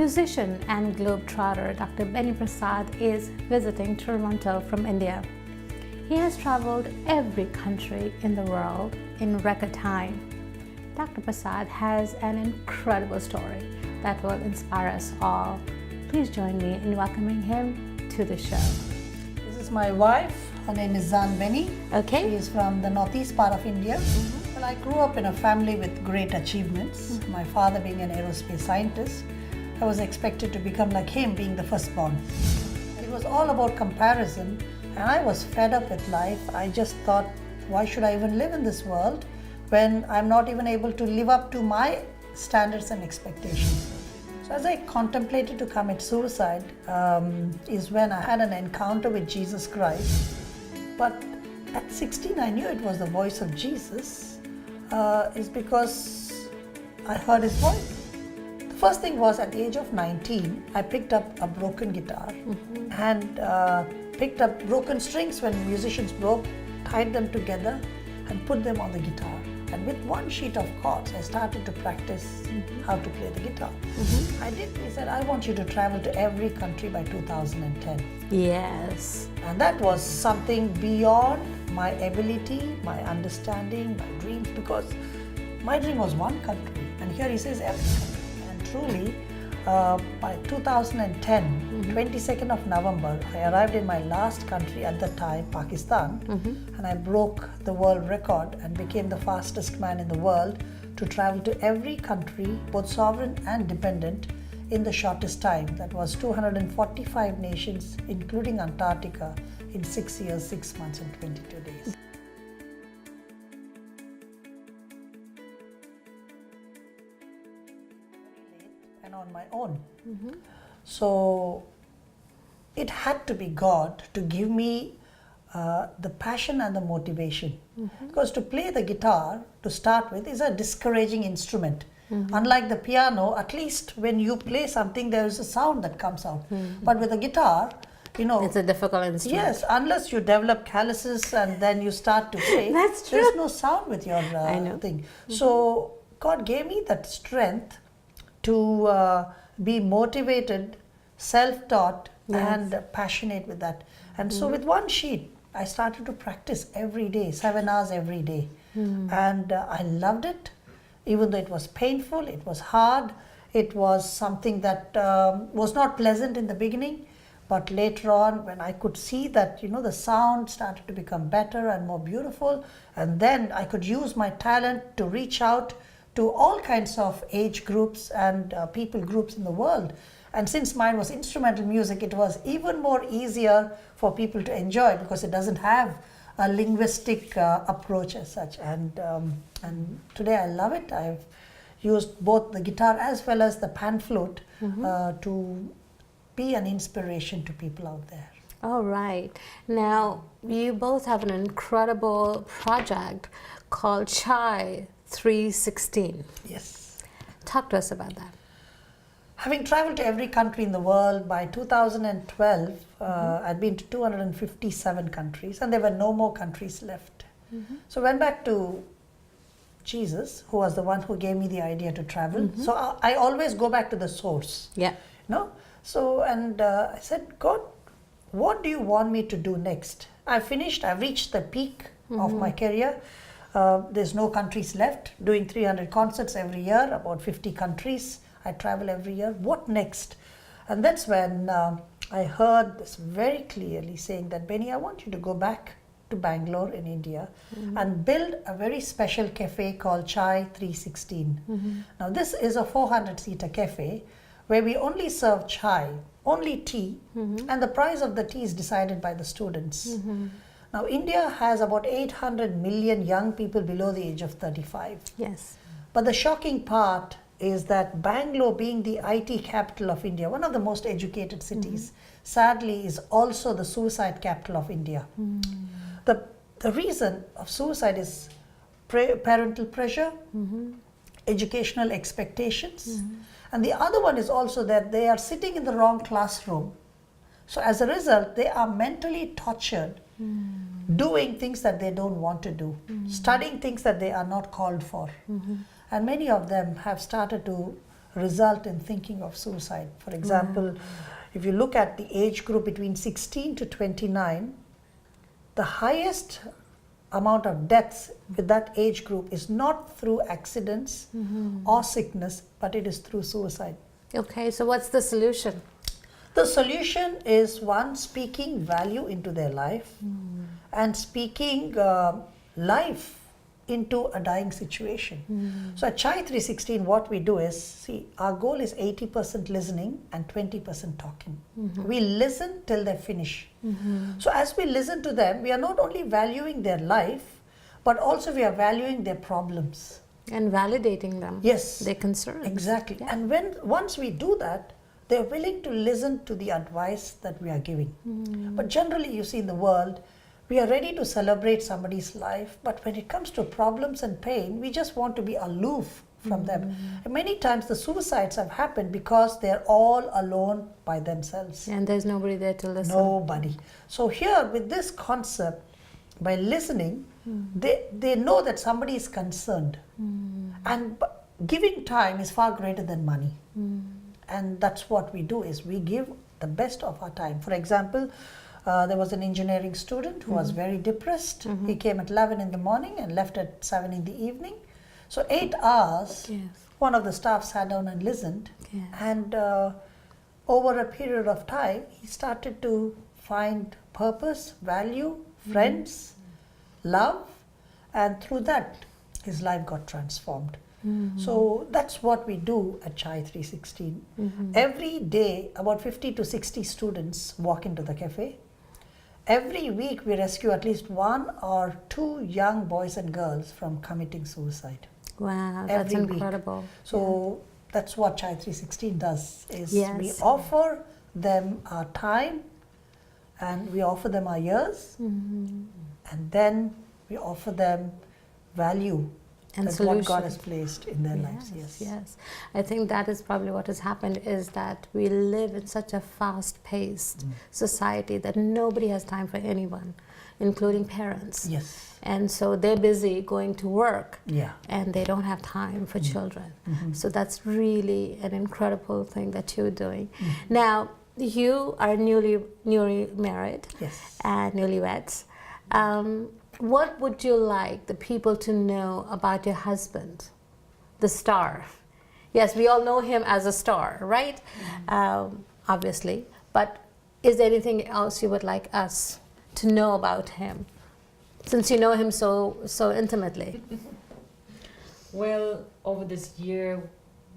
Musician and globetrotter Dr. Benny Prasad is visiting Toronto from India. He has traveled every country in the world in record time. Dr. Prasad has an incredible story that will inspire us all. Please join me in welcoming him to the show. This is my wife. Her name is Benny. Okay. She is from the northeast part of India. Well, I grew up in a family with great achievements. My father being an aerospace scientist, I was expected to become like him, being the firstborn. It was all about comparison, and I was fed up with life. I just thought, why should I even live in this world when I'm not even able to live up to my standards and expectations? So as I contemplated to commit suicide is when I had an encounter with Jesus Christ. But at 16, I knew it was the voice of Jesus, is because I heard his voice. The first thing was, at the age of 19, I picked up a broken guitar and picked up broken strings when musicians broke, tied them together and put them on the guitar. And with one sheet of chords, I started to practice how to play the guitar. He said, I want you to travel to every country by 2010. Yes. And that was something beyond my ability, my understanding, my dreams, because my dream was one country. And here he says every country. And truly, by 2010, 22nd of November, I arrived in my last country at the time, Pakistan, and I broke the world record and became the fastest man in the world to travel to every country, both sovereign and dependent, in the shortest time. That was 245 nations, including Antarctica, in 6 years, 6 months and 22 days. And on my own. So it had to be God to give me the passion and the motivation. Because to play the guitar, to start with, is a discouraging instrument. Unlike the piano, at least when you play something, there is a sound that comes out. But with a guitar, you know, It's a difficult instrument. yes, unless you develop calluses and then you start to play, That's true. there's no sound with your thing. So God gave me that strength to be motivated, self-taught, and passionate with that. And so with one sheet, I started to practice every day, 7 hours every day. And I loved it, even though it was painful, it was hard, it was something that was not pleasant in the beginning. But later on, when I could see that, you know, the sound started to become better and more beautiful, and then I could use my talent to reach out to all kinds of age groups and people groups in the world. And since mine was instrumental music, it was even more easier for people to enjoy because it doesn't have a linguistic approach as such. And today I love it. I've used both the guitar as well as the pan flute to be an inspiration to people out there. All right. Now, you both have an incredible project called Chai 316. Yes. Talk to us about that. Having traveled to every country in the world, by 2012, I'd been to 257 countries, and there were no more countries left. So I went back to Jesus, who was the one who gave me the idea to travel. So I always go back to the source. Yeah. No? So, and I said, God, what do you want me to do next? I've reached the peak of my career. There's no countries left, doing 300 concerts every year, about 50 countries. I travel every year. What next? And that's when I heard this very clearly saying that, Benny, I want you to go back to Bangalore in India and build a very special cafe called Chai 316. Now, this is a 400-seater cafe where we only serve chai, only tea, and the price of the tea is decided by the students. Now, India has about 800 million young people below the age of 35. Yes. But the shocking part is that Bangalore, being the IT capital of India, one of the most educated cities, sadly is also the suicide capital of India. The reason of suicide is parental pressure, educational expectations, and the other one is also that they are sitting in the wrong classroom. So as a result, they are mentally tortured, doing things that they don't want to do, studying things that they are not called for. And many of them have started to result in thinking of suicide. For example, if you look at the age group between 16 to 29, the highest amount of deaths with that age group is not through accidents or sickness, but it is through suicide. Okay, so what's the solution? The solution is one, speaking value into their life and speaking life into a dying situation. So at Chai 316, what we do is, see, our goal is 80% listening and 20% talking. We listen till they finish. So as we listen to them, we are not only valuing their life, but also we are valuing their problems. And validating them. Yes. Their concerns. Exactly. Yeah. And once we do that, they're willing to listen to the advice that we are giving. But generally, you see in the world, we are ready to celebrate somebody's life, but when it comes to problems and pain, we just want to be aloof from them. And many times the suicides have happened because they're all alone by themselves. And there's nobody there to listen. Nobody. So here with this concept, by listening, they know that somebody is concerned. And giving time is far greater than money. And that's what we do, is we give the best of our time. For example, there was an engineering student who was very depressed. He came at 11 in the morning and left at 7 in the evening. So 8 hours, one of the staff sat down and listened. And over a period of time, he started to find purpose, value, friends, love. And through that, his life got transformed. So that's what we do at Chai 316. Every day, about 50 to 60 students walk into the cafe. Every week, we rescue at least 1 or 2 young boys and girls from committing suicide. Wow, that's incredible. Week. So that's what Chai 316 does, is we Yes. offer them our time and we offer them our years, and then we offer them value And that's what God solution. has placed in their lives. Yes. I think that is probably what has happened, is that we live in such a fast-paced society that nobody has time for anyone, including parents. Yes. And so they're busy going to work, Yeah. and they don't have time for children. So that's really an incredible thing that you're doing. Now, you are newly married Yes. and newlyweds. What would you like the people to know about your husband, the star? Yes, we all know him as a star, right? Obviously. But is there anything else you would like us to know about him, since you know him so intimately? Well, over this year,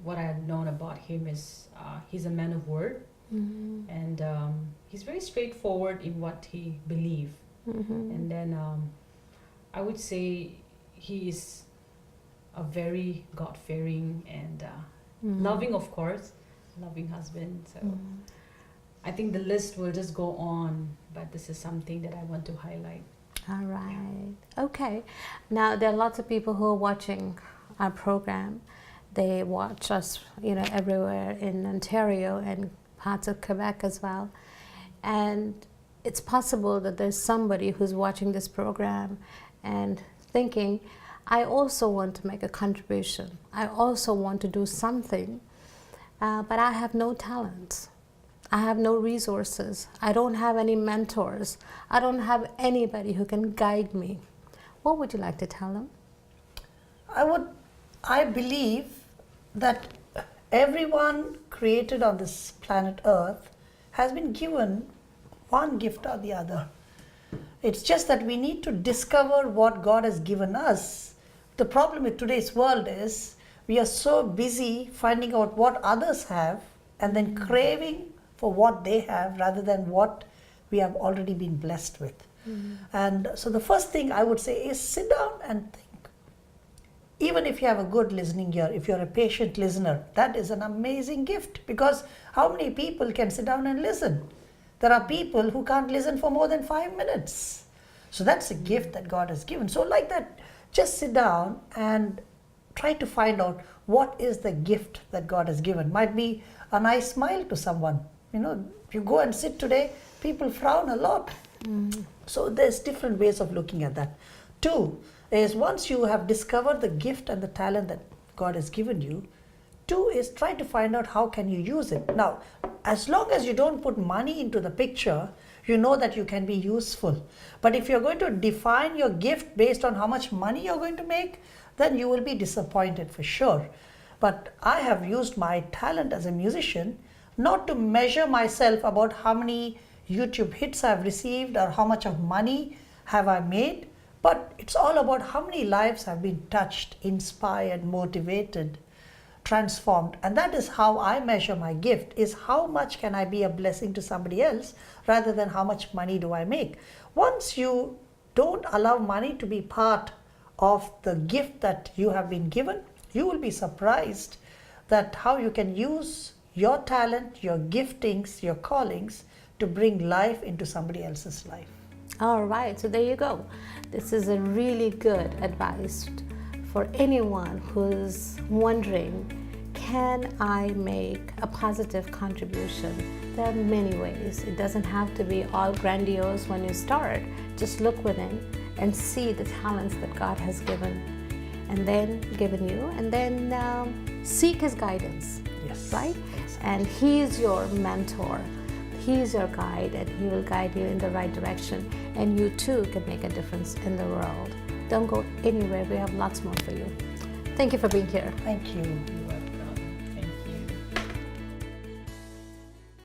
what I had known about him is he's a man of word, and he's very straightforward in what he believes. And then I would say he is a very God-fearing and loving, of course, loving husband. So I think the list will just go on, but this is something that I want to highlight. All right. Okay. Now, there are lots of people who are watching our program. They watch us, everywhere in Ontario and parts of Quebec as well. And it's possible that there's somebody who's watching this program and thinking, I also want to make a contribution. I also want to do something, but I have no talent. I have no resources. I don't have any mentors. I don't have anybody who can guide me. What would you like to tell them? I believe that everyone created on this planet Earth has been given one gift or the other. It's just that we need to discover what God has given us. The problem with today's world is we are so busy finding out what others have and then craving for what they have rather than what we have already been blessed with. And so the first thing I would say is sit down and think. Even if you have a good listening ear, if you're a patient listener, that is an amazing gift, because how many people can sit down and listen? There are people who can't listen for more than 5 minutes. So that's a gift that God has given. So like that, just sit down and try to find out what is the gift that God has given. Might be a nice smile to someone. If you go and sit today, people frown a lot. So there's different ways of looking at that. 2 is, once you have discovered the gift and the talent that God has given you, Two is try to find out how can you use it. Now, as long as you don't put money into the picture, you know that you can be useful. But if you're going to define your gift based on how much money you're going to make, then you will be disappointed for sure. But I have used my talent as a musician not to measure myself about how many YouTube hits I've received or how much of money have I made, but it's all about how many lives have been touched, inspired, motivated, transformed. And that is how I measure my gift, is how much can I be a blessing to somebody else rather than how much money do I make. Once you don't allow money to be part of the gift that you have been given, you will be surprised that how you can use your talent, your giftings, your callings to bring life into somebody else's life. All right, so there you go. This is a really good advice for anyone who's wondering, can I make a positive contribution? There are many ways. It doesn't have to be all grandiose when you start. Just look within and see the talents that God has given you, and then seek His guidance. Yes. Right? And He's your mentor. He's your guide, and He will guide you in the right direction. And you too can make a difference in the world. Don't go anywhere. We have lots more for you. Thank you for being here. Thank you.